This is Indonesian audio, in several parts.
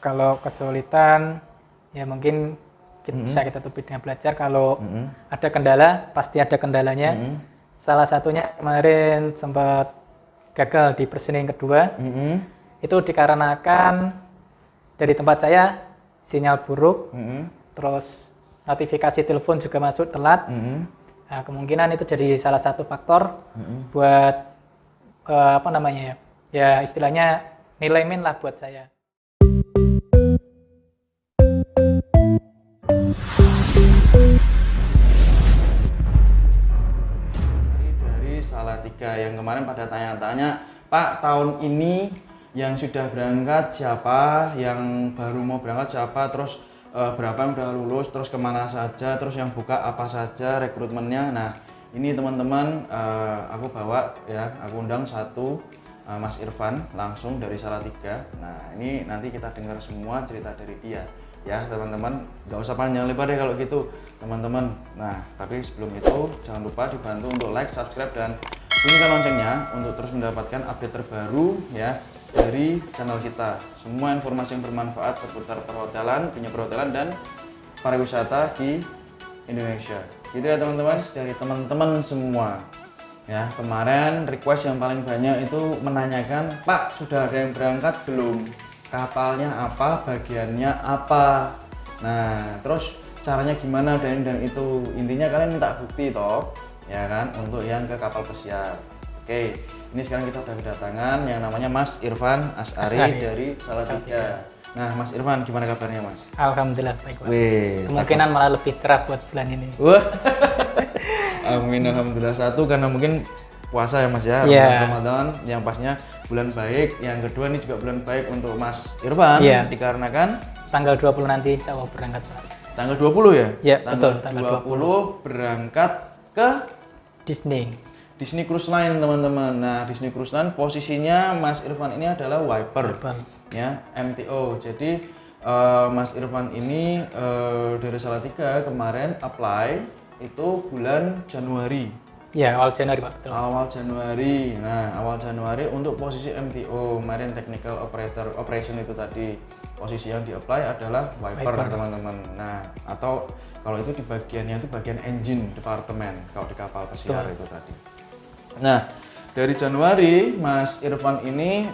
Kalau kesulitan ya mungkin bisa kita tutupi dengan belajar. Kalau ada kendala, pasti ada kendalanya. Salah satunya kemarin sempat gagal di positioning kedua. Itu dikarenakan dari tempat saya sinyal buruk, terus notifikasi telepon juga masuk telat. Nah, kemungkinan itu jadi salah satu faktor buat apa namanya ya istilahnya nilai min lah buat saya. Dari Salatiga yang kemarin pada tanya-tanya, Pak, tahun ini yang sudah berangkat siapa, yang baru mau berangkat siapa, terus berapa yang udah lulus, terus kemana saja, terus yang buka apa saja rekrutmennya. Nah ini teman-teman aku bawa ya, aku undang satu Mas Irfan langsung dari Salatiga. Nah ini nanti kita dengar semua cerita dari dia ya teman-teman, nggak usah panjang lebar deh kalau gitu teman-teman. Nah tapi sebelum itu jangan lupa dibantu untuk like, subscribe, dan bunyikan loncengnya untuk terus mendapatkan update terbaru ya dari channel kita. Semua informasi yang bermanfaat seputar perhotelan, perhotelan dan pariwisata di Indonesia. Gitu ya teman-teman, dari teman-teman semua. Ya, kemarin request yang paling banyak itu menanyakan, Pak, sudah ada yang berangkat belum? Kapalnya apa? Bagiannya apa? Nah, terus caranya gimana dan itu. Intinya kalian minta bukti toh, ya kan, untuk yang ke kapal pesiar. Oke, ini sekarang kita sudah kedatangan yang namanya Mas Irfan Ashari dari Salatiga. Nah, Mas Irfan, gimana kabarnya, Mas? Alhamdulillah baik, Pak. Wih, kemungkinan malah lebih cerah buat bulan ini. Wah, amin, alhamdulillah. Satu karena mungkin puasa ya Mas ya, Ramadan yang pasnya bulan baik. Yang kedua ini juga bulan baik untuk Mas Irfan, dikarenakan tanggal 20 nanti insya Allah berangkat, Pak. Tanggal 20 ya? Iya, tanggal betul. Tanggal 20 berangkat ke Disney Cruise Line teman-teman. Nah Disney Cruise Line posisinya Mas Irfan ini adalah wiper. Ya, MTO. Jadi Mas Irfan ini dari Salatiga kemarin apply itu bulan Januari. Ya, awal Januari, Pak. Betul. Awal Januari. Nah, awal Januari untuk posisi MTO, Marine Technical Operation itu tadi. Posisi yang di-apply adalah wiper teman-teman. Nah, atau kalau itu di bagiannya itu bagian engine department kalau di kapal pesiar itu tadi. Nah, dari Januari Mas Irfan ini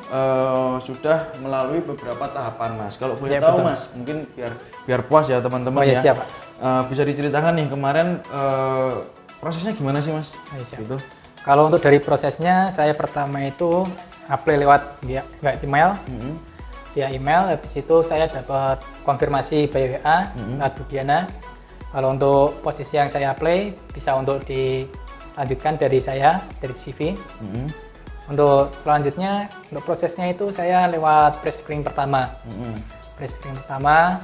sudah melalui beberapa tahapan, Mas. Kalau boleh tahu, Mas, mungkin biar puas ya teman-teman ya. Siap, Pak. Bisa diceritakan nih kemarin prosesnya gimana sih, Mas? Gitu. Kalau untuk dari prosesnya, saya pertama itu apply lewat via email. Via email, habis itu saya dapat konfirmasi by WA, Adu Diana. Kalau untuk posisi yang saya apply, bisa untuk dilanjutkan dari saya, dari CV. Untuk selanjutnya, untuk prosesnya itu saya lewat pre-screening pertama. Pre-screening pertama,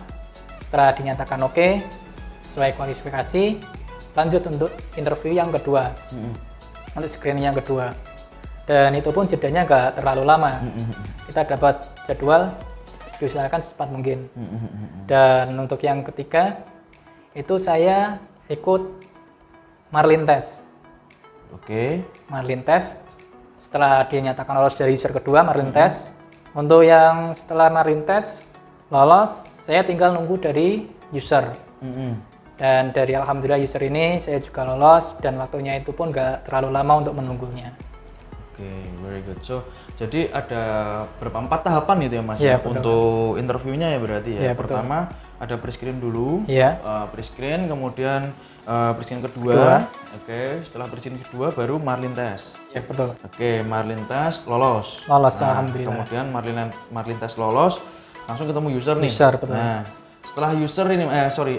setelah dinyatakan oke, sesuai kualifikasi, lanjut untuk interview yang kedua. Untuk screening yang kedua. Dan itu pun jedanya nggak terlalu lama. Kita dapat jadwal, diusahakan secepat mungkin. Dan untuk yang ketiga, itu saya ikut Marlin Test. Marlin Test, setelah dinyatakan lolos dari user kedua, Marlin Test. Untuk yang setelah Marlin Test lolos, saya tinggal nunggu dari user. Dan dari alhamdulillah user ini saya juga lolos, dan waktunya itu pun nggak terlalu lama untuk menunggunya. Very good. So, jadi ada berapa 4 tahapan gitu ya Mas? Untuk interviewnya ya berarti ya. Pertama ada pre-screen dulu, pre-screen, kemudian pre-screen kedua. Setelah pre-screen kedua baru Marlin Test. Ya betul. Marlin Test lolos. Alhamdulillah. Kemudian Marlin Test lolos, langsung ketemu user nih. Betul. Nah, setelah user ini,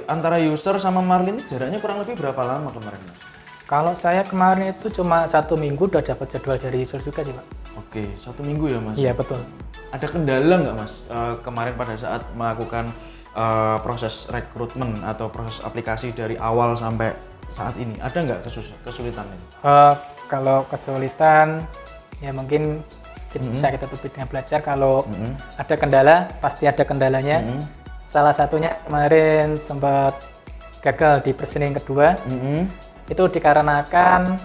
antara user sama Marlin jaraknya kurang lebih berapa lama kemarin? Kalau saya kemarin itu cuma 1 minggu udah dapat jadwal dari user juga sih, Pak. 1 minggu ya Mas? Iya betul. Ada kendala nggak Mas kemarin pada saat melakukan proses rekrutmen atau proses aplikasi dari awal sampai saat ini? Ada nggak kesulitan ini? Kalau kesulitan ya mungkin bisa kita tutupi dengan belajar. Kalau ada kendala, pasti ada kendalanya. Salah satunya kemarin sempat gagal di positioning kedua. Itu dikarenakan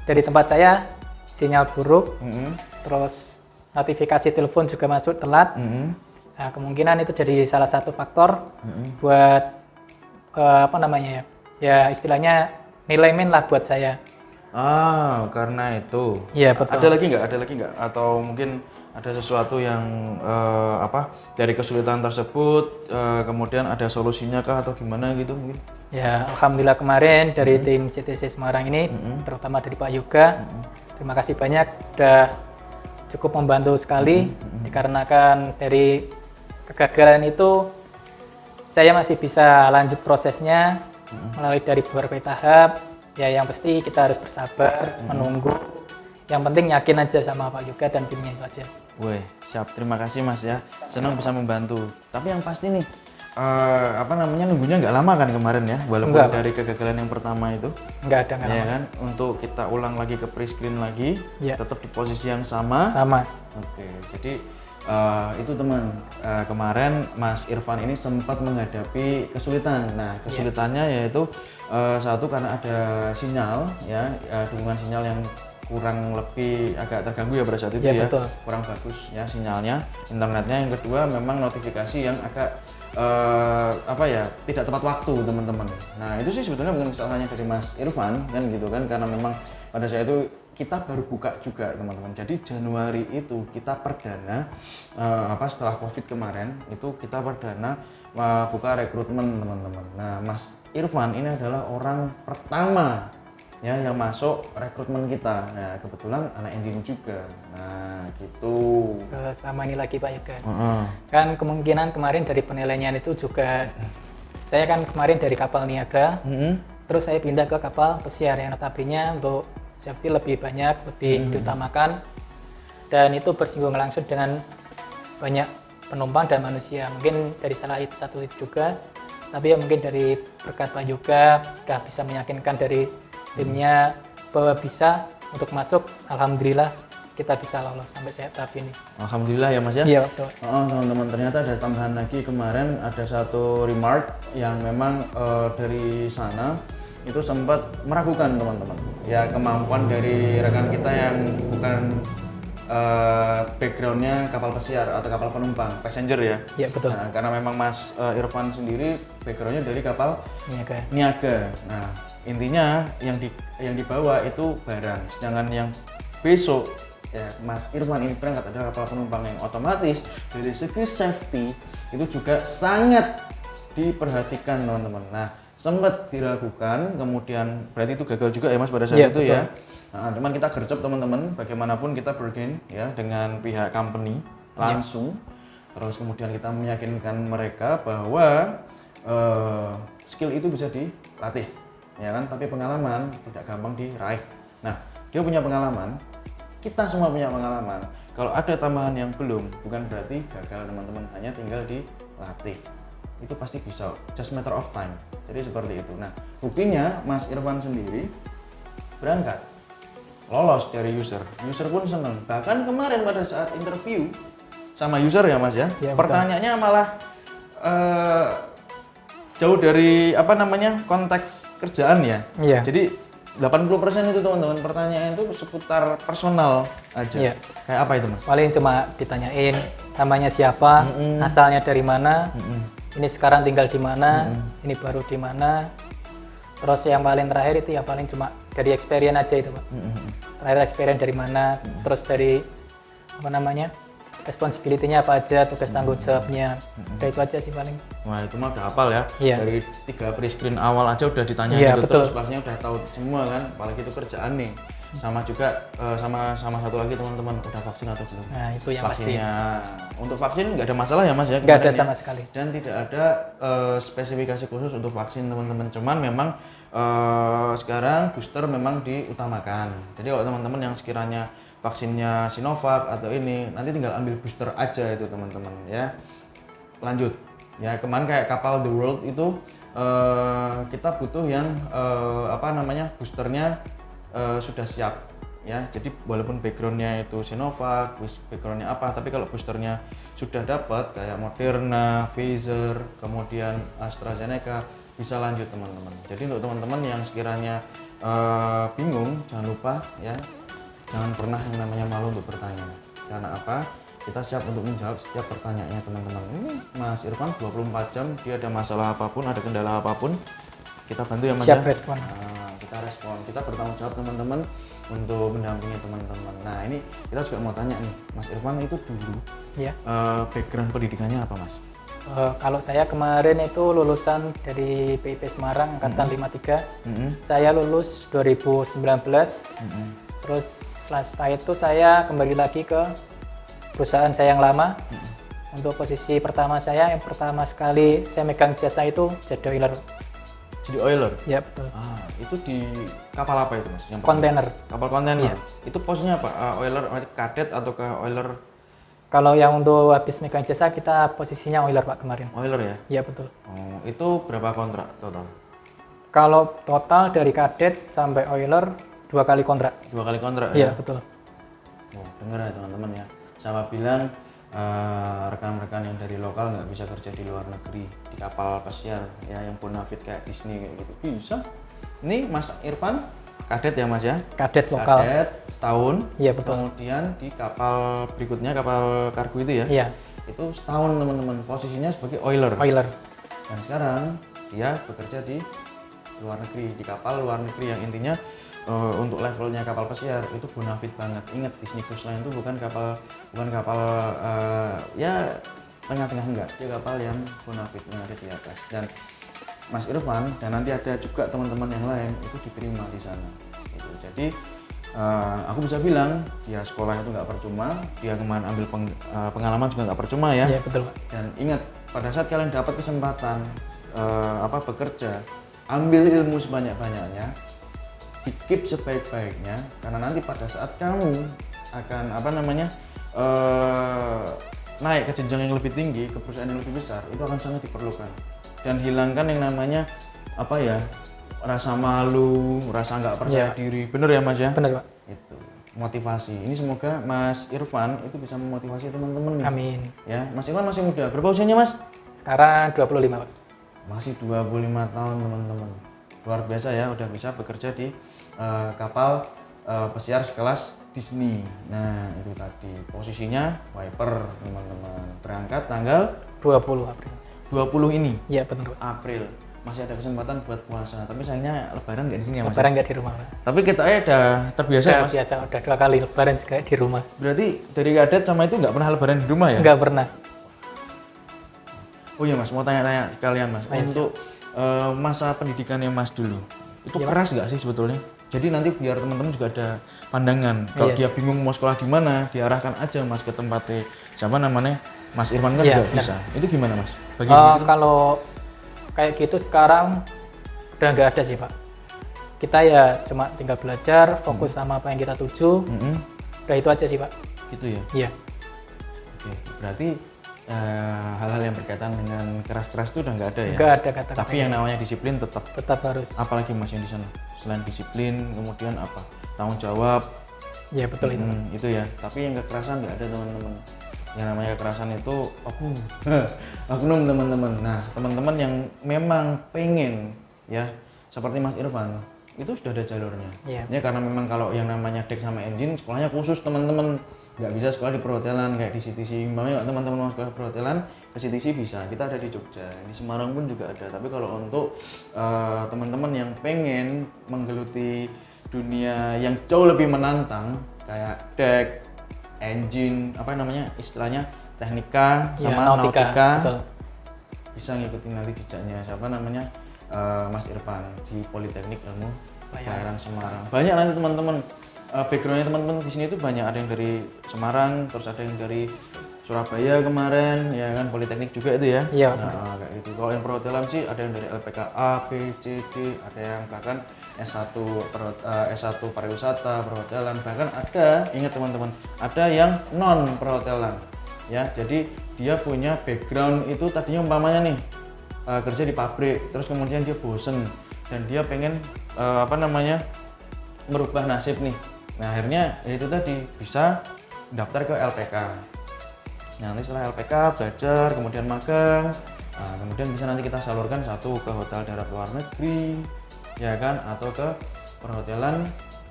dari tempat saya sinyal buruk, terus notifikasi telepon juga masuk telat. Nah, kemungkinan itu jadi salah satu faktor buat apa namanya ya? Ya istilahnya nilai min lah buat saya. Karena itu. Iya, betul. Ada lagi nggak? Ada lagi nggak? Atau mungkin ada sesuatu yang dari kesulitan tersebut, kemudian ada solusinya kah atau gimana gitu mungkin? Ya, alhamdulillah kemarin dari tim CTC Semarang ini, terutama dari Pak Yoga, terima kasih banyak, udah cukup membantu sekali, dikarenakan dari kegagalan itu saya masih bisa lanjut prosesnya melalui dari beberapa tahap. Ya, yang pasti kita harus bersabar, menunggu. Yang penting yakin aja sama Pak Yoga dan timnya itu aja. Wih, siap. Terima kasih Mas ya. Senang bisa membantu. Tapi yang pasti nih, nunggunya nggak lama kan kemarin ya? Walaupun Enggak, dari kegagalan yang pertama itu. Nggak Ya lama. kan, untuk kita ulang lagi ke pre-screen lagi, Ya. tetap di posisi yang sama. Sama. Oke, jadi itu teman, kemarin Mas Irfan ini sempat menghadapi kesulitan. Nah, kesulitannya yaitu satu karena ada sinyal, ya, dukungan sinyal yang kurang lebih agak terganggu ya pada saat itu ya, betul. kurang bagus ya sinyalnya, internetnya. Yang kedua memang notifikasi yang agak tidak tepat waktu teman-teman. Nah itu sih sebetulnya bukan kesalahannya dari Mas Irfan kan gitu kan, karena memang pada saat itu kita baru buka juga teman-teman. Jadi Januari itu kita perdana setelah COVID kemarin itu kita perdana buka rekrutmen teman-teman. Nah Mas Irfan ini adalah orang pertama ya yang masuk rekrutmen kita. Nah kebetulan anak engineering juga. Nah gitu. Sama ini lagi Pak Yoga. Kan kemungkinan kemarin dari penilaian itu juga saya kan kemarin dari kapal niaga, terus saya pindah ke kapal pesiar yang notabene untuk safety lebih banyak, lebih diutamakan, dan itu bersinggung langsung dengan banyak penumpang dan manusia. Mungkin dari salah itu satu itu juga, tapi ya mungkin dari berkat Pak Yoga udah bisa meyakinkan dari timnya bahwa bisa untuk masuk. Alhamdulillah kita bisa lolos sampai tahap ini. Alhamdulillah ya Mas ya. Iya betul. Teman-teman, ternyata ada tambahan lagi kemarin, ada satu remark yang memang dari sana itu sempat meragukan teman-teman. Ya kemampuan dari rekan kita yang bukan backgroundnya kapal pesiar atau kapal penumpang, passenger ya. Iya betul. Nah, karena memang Mas Irfan sendiri backgroundnya dari kapal niaga. Nah intinya yang dibawa itu barang, sedangkan yang besok ya Mas Irfan ini berangkat adalah kapal penumpang, yang otomatis dari segi safety itu juga sangat diperhatikan teman-teman. Nah sempat diragukan, kemudian berarti itu gagal juga ya Mas pada saat itu betul. Ya. Nah, cuman kita gercep teman-teman, bagaimanapun kita bergain ya dengan pihak company langsung. Terus kemudian kita meyakinkan mereka bahwa skill itu bisa dilatih, ya kan? Tapi pengalaman tidak gampang diraih. Nah, dia punya pengalaman, kita semua punya pengalaman. Kalau ada tambahan yang belum, bukan berarti gagal teman-teman, hanya tinggal dilatih. Itu pasti bisa, just matter of time. Jadi seperti itu. Nah, buktinya Mas Irfan sendiri berangkat, lolos dari user pun seneng. Bahkan kemarin pada saat interview sama user ya Mas ya, pertanyaannya malah jauh dari konteks kerjaan ya. Iya. Jadi 80% itu teman-teman pertanyaan itu seputar personal aja. Iya. Kayak apa itu Mas? Paling cuma ditanyain namanya siapa, asalnya dari mana, ini sekarang tinggal di mana, ini baru di mana. Terus yang paling terakhir itu ya paling cuma dari experience aja itu Pak. Terakhir experience dari mana, terus dari responsibility-nya apa aja, tugas tanggung jawabnya. Udah itu aja sih paling. Wah itu mah udah hafal ya. Iya. Dari 3 pre-screen awal aja udah ditanya gitu, terus pastinya udah tahu semua kan, apalagi itu kerjaan nih. Sama juga sama satu lagi teman-teman, udah vaksin atau belum? Nah itu yang vaksinnya pasti. Untuk vaksin nggak ada masalah ya Mas ya? Nggak ada sama sekali. Dan tidak ada spesifikasi khusus untuk vaksin teman-teman, cuman memang sekarang booster memang diutamakan. Jadi kalau teman-teman yang sekiranya vaksinnya Sinovac atau ini, nanti tinggal ambil booster aja itu teman-teman ya. Lanjut ya, kemarin kayak kapal The World itu kita butuh yang boosternya sudah siap ya. Jadi walaupun backgroundnya itu Sinovac, backgroundnya apa, tapi kalau boosternya sudah dapat kayak Moderna, Pfizer, kemudian AstraZeneca, bisa lanjut teman-teman. Jadi untuk teman-teman yang sekiranya bingung, jangan lupa ya, jangan pernah yang namanya malu untuk bertanya. Karena apa? kita siap untuk menjawab setiap pertanyaannya teman-teman. Ini Mas Irfan 24 jam, dia ada masalah apapun, ada kendala apapun, kita bantu ya Mas. Siap ya? respon. Nah, kita respon, kita bertanggung jawab teman-teman untuk mendampingi teman-teman. Nah ini kita juga mau tanya nih, Mas Irfan itu dulu Ya. background pendidikannya apa Mas? Kalau saya kemarin itu lulusan dari PIP Semarang angkatan 53. Saya lulus 2019. Terus setelah itu saya kembali lagi ke perusahaan saya yang lama. Untuk posisi pertama saya, yang pertama sekali saya megang jasa itu jadi oiler. Jadi oiler? Ya betul. Itu di kapal apa itu Mas? Yang Kontainer. Kapal kontainer? Iya. Itu posisinya apa? Oiler kadet atau ke oiler? Kalau yang untuk habis megang jasa kita posisinya oiler Pak kemarin. Oiler ya? Iya betul. Oh, itu berapa kontrak total? Kalau total dari kadet sampai oiler 2 kali kontrak. 2 kali kontrak Iya ya? betul. Oh, dengar ya teman-teman ya. Sama bilang rekan-rekan yang dari lokal nggak bisa kerja di luar negeri di kapal pesiar ya yang bonafit kayak Disney kayak gitu. Bisa. Ini Mas Irfan kadet ya Mas ya? Kadet lokal. Kadet setahun. Iya betul. Kemudian di kapal berikutnya kapal kargo itu ya? Iya. Itu setahun teman-teman. Posisinya sebagai oiler. Oiler. Dan sekarang dia bekerja di luar negeri, di kapal luar negeri yang intinya untuk levelnya kapal pesiar itu bonafit banget. Ingat Disney Cruise Line itu bukan kapal ya tengah-tengah enggak, dia kapal yang bonafit yang ada di atas. Dan Mas Irfan dan nanti ada juga teman-teman yang lain itu diterima di sana. Gitu. Jadi aku bisa bilang dia sekolah itu nggak percuma, dia kemarin ambil pengalaman juga nggak percuma ya. Iya betul Pak. Dan ingat pada saat kalian dapat kesempatan bekerja, ambil ilmu sebanyak-banyaknya, dikip sebaik-baiknya, karena nanti pada saat kamu akan naik ke jenjang yang lebih tinggi, ke perusahaan yang lebih besar, itu akan sangat diperlukan. Dan hilangkan yang namanya rasa malu, rasa nggak percaya diri, bener ya Mas ya? Bener Pak. Itu motivasi. Ini semoga Mas Irfan itu bisa memotivasi teman-teman. Amin. Ya, Mas Irfan masih muda. Berapa usianya Mas? Sekarang 25 Pak. Masih 25 tahun teman-teman. Luar biasa ya, udah bisa bekerja di kapal pesiar sekelas Disney. Nah itu tadi posisinya wiper teman-teman. Berangkat tanggal 20 April. 20 ini. Iya benar Pak. April. Masih ada kesempatan buat puasa. Tapi sayangnya Lebaran nggak di sini ya Mas. Lebaran nggak di rumah Pak. Tapi kita udah terbiasa ya Mas. Biasa udah 2 kali Lebaran juga di rumah. Berarti dari kadet sama itu nggak pernah Lebaran di rumah ya? Nggak pernah. Oh iya Mas, mau tanya-tanya kalian Mas. Ayo, untuk masa pendidikannya Mas dulu, itu keras nggak sih sebetulnya? Jadi nanti biar teman-teman juga ada pandangan. Kalau dia bingung mau sekolah di mana, diarahkan aja Mas ke tempatnya. Siapa namanya? Mas Irfan kan juga bisa. Itu gimana Mas? Kalau kayak gitu sekarang udah nggak ada sih Pak. Kita ya cuma tinggal belajar, fokus sama apa yang kita tuju. Udah itu aja sih Pak. Gitu ya? Iya. Oke, berarti hal-hal yang berkaitan dengan keras-keras itu udah nggak ada ya? Nggak ada kata-kata. Tapi yang namanya disiplin tetap harus. Apalagi Mas yang di sana? Selain disiplin, kemudian apa? Tanggung jawab. Iya betul itu. Itu ya. Tapi yang kekerasan nggak ada teman-teman. Yang namanya kekerasan itu oknum teman-teman. Nah teman-teman yang memang pengen ya seperti Mas Irfan itu sudah ada jalurnya. Ya karena memang kalau yang namanya dek sama engine sekolahnya khusus teman-teman. Nggak bisa sekolah di perhotelan kayak di CTC. Umpamanya teman-teman mau sekolah perhotelan ke CTC bisa. Kita ada di Jogja, di Semarang pun juga ada. Tapi kalau untuk teman-teman yang pengen menggeluti dunia yang jauh lebih menantang kayak dek, engine, apa namanya istilahnya teknika sama nautika, bisa ngikutin nanti jejaknya siapa namanya Mas Irfan di Politeknik Ilmu Pelayaran Semarang. Banyak nanti teman-teman backgroundnya teman-teman di sini itu banyak, ada yang dari Semarang, terus ada yang dari Surabaya kemarin, ya kan Politeknik juga itu ya. Iya. Nah, kayak gitu. Kalau yang perhotelan sih ada yang dari LPKA, B, C, D, ada yang bahkan S1 pariwisata, perhotelan, bahkan ada, ingat teman-teman, ada yang non perhotelan. Ya, jadi dia punya background itu tadinya umpamanya nih kerja di pabrik, terus kemudian dia bosen dan dia pengen merubah nasib nih. Nah akhirnya ya itu tadi bisa daftar ke LPK. Nah nanti setelah LPK belajar, kemudian magang, nah, kemudian bisa nanti kita salurkan satu ke hotel darat luar negeri, ya kan, atau ke perhotelan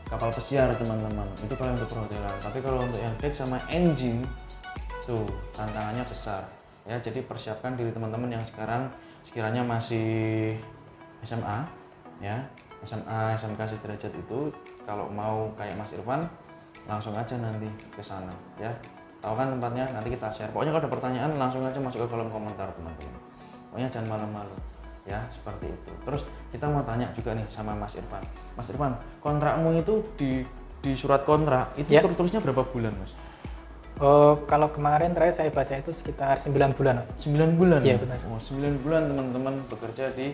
kapal pesiar teman-teman. Itu kalau untuk perhotelan. Tapi kalau untuk yang dek sama engine Itu tantangannya besar. Ya, jadi persiapkan diri teman-teman yang sekarang sekiranya masih SMA, ya, SMA, SMK sederajat itu, kalau mau kayak Mas Irfan, langsung aja nanti ke sana, ya. Tahu kan tempatnya, nanti kita share. Pokoknya kalau ada pertanyaan langsung aja masuk ke kolom komentar teman-teman. Pokoknya jangan malu-malu, ya, seperti itu. Terus kita mau tanya juga nih sama Mas Irfan. Mas Irfan, kontrakmu itu di surat kontrak itu Ya. tertulisnya berapa bulan, Mas? Oh, kalau kemarin terakhir saya baca itu sekitar 9 bulan. 9 bulan? Iya, benar. Oh, 9 bulan teman-teman bekerja di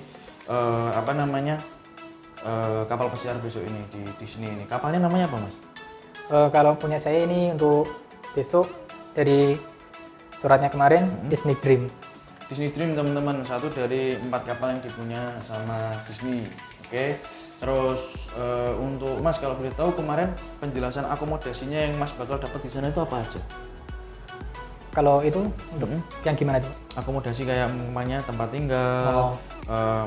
kapal pesiar besok ini, di Disney ini. Kapalnya namanya apa, Mas? Kalau punya saya ini untuk besok dari suratnya kemarin Disney Dream. Disney Dream teman-teman, satu dari 4 kapal yang dipunya sama Disney. Oke. Terus untuk Mas kalau boleh tahu kemarin penjelasan akomodasinya yang Mas bakal dapat di sana itu apa aja? Kalau itu untuk yang gimana tuh? Akomodasi kayak umpamanya tempat tinggal,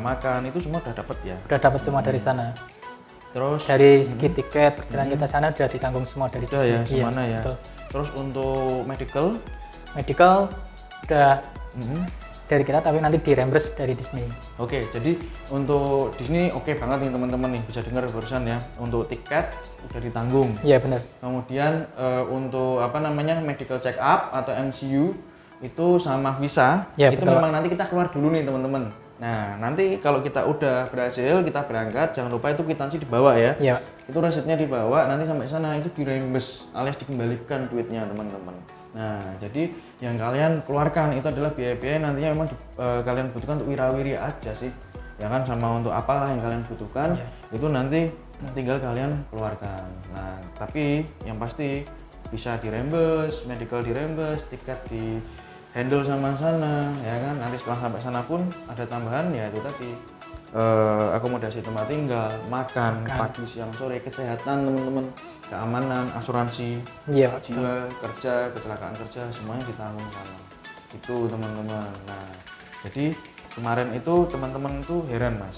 makan itu semua udah dapat ya? Udah dapat semua dari sana. Terus Dari segi tiket perjalanan kita sana udah ditanggung semua dari udah ya, Disney. semuanya ya. Betul. Terus untuk medical, Medical udah dari kita tapi nanti di reimburse dari Disney. Oke, jadi untuk Disney oke banget nih teman-teman nih, bisa dengar barusan ya. Untuk tiket udah ditanggung. Iya benar. Kemudian untuk medical check up atau MCU itu sama visa, Ya, itu betul. memang nanti kita keluar dulu nih teman-teman. Nah nanti kalau kita udah berhasil, kita berangkat, jangan lupa itu kwitansi dibawa ya. Iya. Itu resepnya dibawa, nanti sampai sana itu direimburse alias dikembalikan duitnya teman-teman. Nah jadi yang kalian keluarkan itu adalah biaya-biaya nantinya memang kalian butuhkan untuk wirawiri aja sih, ya kan, sama untuk apalah yang kalian butuhkan itu nanti tinggal kalian keluarkan. Nah tapi yang pasti bisa direimburse, medical direimburse, tiket di handle sama sana, ya kan. Nanti setelah sampai sana pun ada tambahan ya itu tadi akomodasi tempat tinggal, makan pagi, siang, sore, kesehatan teman-teman, keamanan, asuransi, Iya. jiwa, kerja, kecelakaan kerja, semuanya ditanggung sana. Itu teman-teman. Nah, jadi kemarin itu teman-teman tuh heran Mas,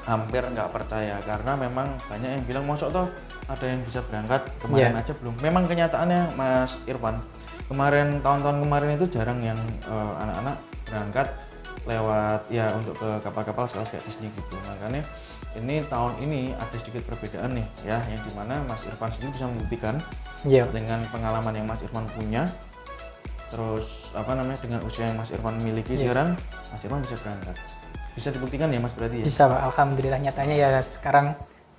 hampir nggak percaya karena memang banyak yang bilang mosok toh ada yang bisa berangkat kemarin aja belum. Memang kenyataannya Mas Irfan, kemarin tahun-tahun kemarin itu jarang yang anak-anak berangkat lewat ya untuk ke kapal-kapal kayak Disney gitu. Makanya ini tahun ini ada sedikit perbedaan nih ya, yang dimana Mas Irfan sendiri bisa membuktikan dengan pengalaman yang Mas Irfan punya, terus dengan usia yang Mas Irfan miliki sekarang, Mas Irfan bisa berangkat. Bisa dibuktikan ya Mas berarti ya? Bisa Pak, alhamdulillah nyatanya ya sekarang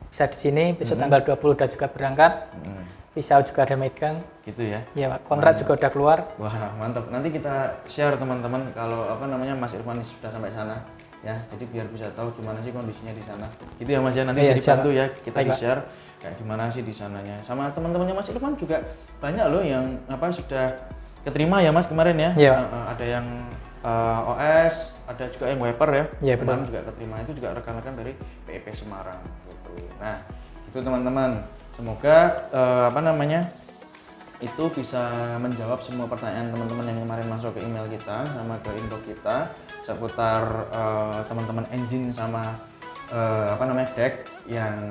bisa di sini, besok tanggal 20 udah juga berangkat. Pisau juga ada megang. Gitu ya? Iya Pak, kontrak juga udah keluar. Wah mantap, nanti kita share teman-teman kalau Mas Irfan sudah sampai sana ya, jadi biar bisa tahu gimana sih kondisinya di sana gitu ya Mas ya. Nanti bisa dibantu ya, kita di share kayak gimana sih di sananya. Sama teman-temannya Mas Irfan juga banyak loh yang sudah keterima ya Mas kemarin ya. Ada yang OS, ada juga yang wiper ya. Iya, kemarin juga keterima, itu juga rekan-rekan dari PIP Semarang gitu. Nah itu teman-teman, semoga itu bisa menjawab semua pertanyaan teman-teman yang kemarin masuk ke email kita sama ke inbox kita seputar teman-teman engine sama deck yang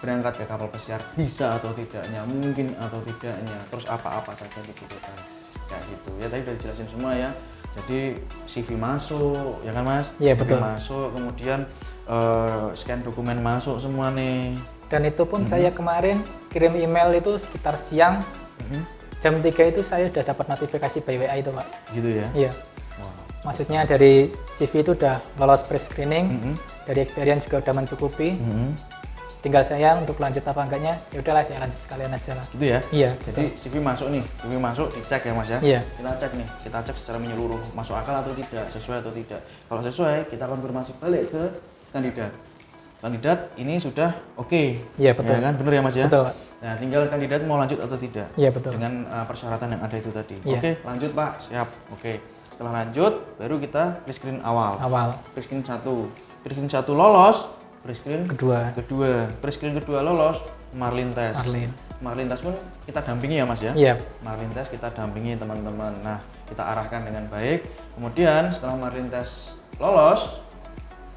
berangkat ke kapal pesiar, bisa atau tidaknya, mungkin atau tidaknya, terus apa-apa saja dibutuhkan kayak gitu ya. Tadi udah dijelasin semua ya. Jadi CV masuk ya kan Mas? Iya betul. CV masuk, kemudian scan dokumen masuk semua nih. Dan itu pun saya kemarin kirim email itu sekitar siang. Jam 3 itu saya udah dapat notifikasi by WA itu Pak. Gitu ya? Iya. Maksudnya dari CV itu udah lolos pre-screening, dari experience juga udah mencukupi. Tinggal saya untuk lanjut apa enggaknya, ya udahlah saya lanjut sekalian aja lah. Gitu ya? Iya. Jadi CV masuk nih, CV masuk dicek ya Mas ya? Iya. Kita cek secara menyeluruh, masuk akal atau tidak, sesuai atau tidak. Kalau sesuai, kita konfirmasi balik ke kandidat. Kandidat ini sudah oke. Iya betul. Ya kan, bener ya Mas ya? Betul Pak. Nah, tinggal kandidat mau lanjut atau tidak. Iya betul. Dengan persyaratan yang ada itu tadi. Iya. Oke, lanjut Pak, siap. Oke. Setelah lanjut, baru kita pre-screen awal. Pre-screen 1. Pre-screen 1 lolos, pre-screen kedua. Pre-screen kedua lolos, Marlin test. Marlin test pun kita dampingi ya Mas ya? Iya. Marlin test kita dampingi teman-teman. Nah, kita arahkan dengan baik. Kemudian setelah Marlin test lolos,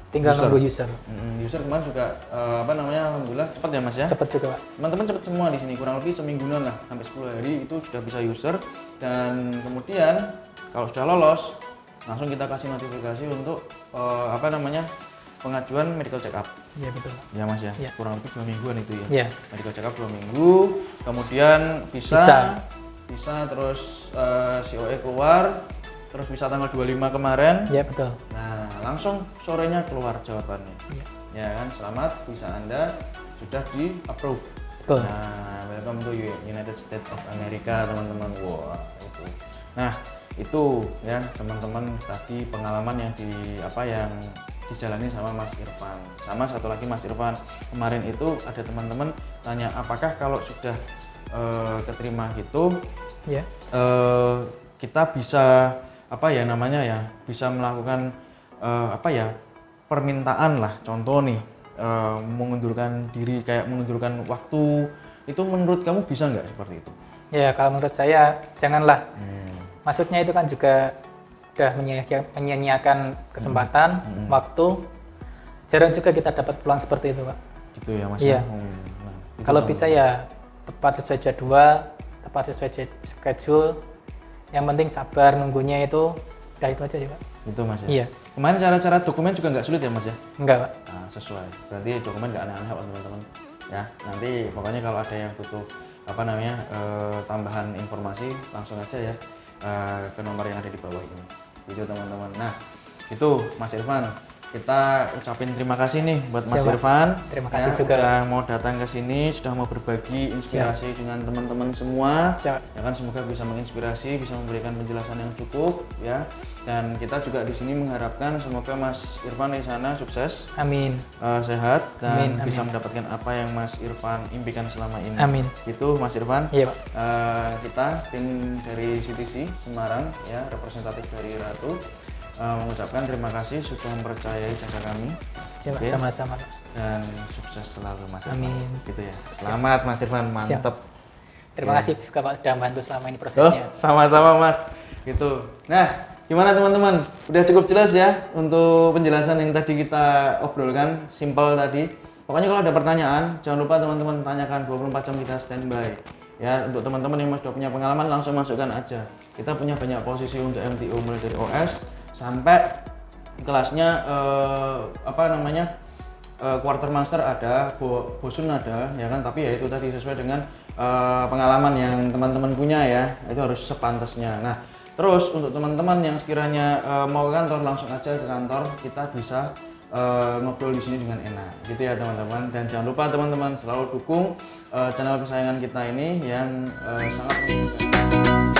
tinggal nunggu user. User kemarin juga alhamdulillah cepat ya Mas ya. Cepat juga Pak. Teman-teman cepat semua di sini, kurang lebih semingguan lah, sampai 10 hari itu sudah bisa user. Dan kemudian kalau sudah lolos, langsung kita kasih notifikasi untuk pengajuan medical check up. Iya betul. Ya Mas ya, Ya. kurang lebih 2 mingguan itu ya. Iya. Medical check up 2 minggu, kemudian visa terus COE keluar, terus visa tanggal 25 kemarin. Iya betul. Nah, langsung sorenya keluar jawabannya. Iya. Ya kan, selamat, visa Anda sudah di approve. Betul. Nah, welcome to United States of America, teman-teman. Wah, itu. Nah, itu ya teman-teman tadi pengalaman yang dijalani sama Mas Irfan. Sama satu lagi Mas Irfan, kemarin itu ada teman-teman tanya apakah kalau sudah keterima gitu Iya. kita bisa bisa melakukan permintaan lah, contoh nih mengundurkan diri, kayak mengundurkan waktu, itu menurut kamu bisa nggak seperti itu? Ya kalau menurut saya janganlah. Maksudnya itu kan juga udah menyia-nyiakan kesempatan, waktu. Jarang juga kita dapat peluang seperti itu, Pak. Gitu ya Mas. Iya. Nah, Kalau bisa ya tepat sesuai jadwal, tepat sesuai schedule. Yang penting sabar nunggunya itu, udah itu aja sih, Pak. Itu Mas ya. Iya. Kemarin cara-cara dokumen juga nggak sulit ya Mas ya? Enggak, Pak. Nah, sesuai. Berarti dokumen nggak aneh-aneh Pak teman-teman. Ya, nanti pokoknya kalau ada yang butuh tambahan informasi langsung aja ya ke nomor yang ada di bawah ini. Itu teman-teman. Nah, itu Mas Irfan. Kita ucapin terima kasih nih buat Mas Irfan. Terima kasih ya, juga. Sudah mau datang ke sini, sudah mau berbagi inspirasi dengan teman-teman semua. Siap. Ya kan, semoga bisa menginspirasi, bisa memberikan penjelasan yang cukup ya. Dan kita juga di sini mengharapkan semoga Mas Irfan di sana sukses. Amin. Sehat dan Amin. bisa mendapatkan apa yang Mas Irfan impikan selama ini. Amin. Gitu Mas Irfan. Iya, Pak. Kita tim dari CTC Semarang ya, representatif dari Ratu, mengucapkan terima kasih sudah mempercayai jasa kami. Siap, Oke. sama-sama, Pak. Dan sukses selalu Mas Irfan. Amin. Gitu ya. Selamat Mas Irfan, mantap. Terima kasih juga Pak sudah membantu selama ini prosesnya. Sama-sama Mas. Gitu. Nah, gimana teman-teman? Udah cukup jelas ya untuk penjelasan yang tadi kita obrolkan, simple tadi. Pokoknya kalau ada pertanyaan, jangan lupa teman-teman tanyakan, 24 jam kita standby. Ya, untuk teman-teman yang sudah punya pengalaman langsung masukkan aja. Kita punya banyak posisi untuk MTO, mulai dari OS sampai kelasnya quartermaster ada, bosun ada, ya kan? Tapi ya itu tadi sesuai dengan pengalaman yang teman-teman punya ya, itu harus sepantasnya. Nah, terus untuk teman-teman yang sekiranya mau ke kantor, langsung aja ke kantor, kita bisa ngobrol di sini dengan enak, gitu ya teman-teman. Dan jangan lupa teman-teman selalu dukung channel kesayangan kita ini yang sangat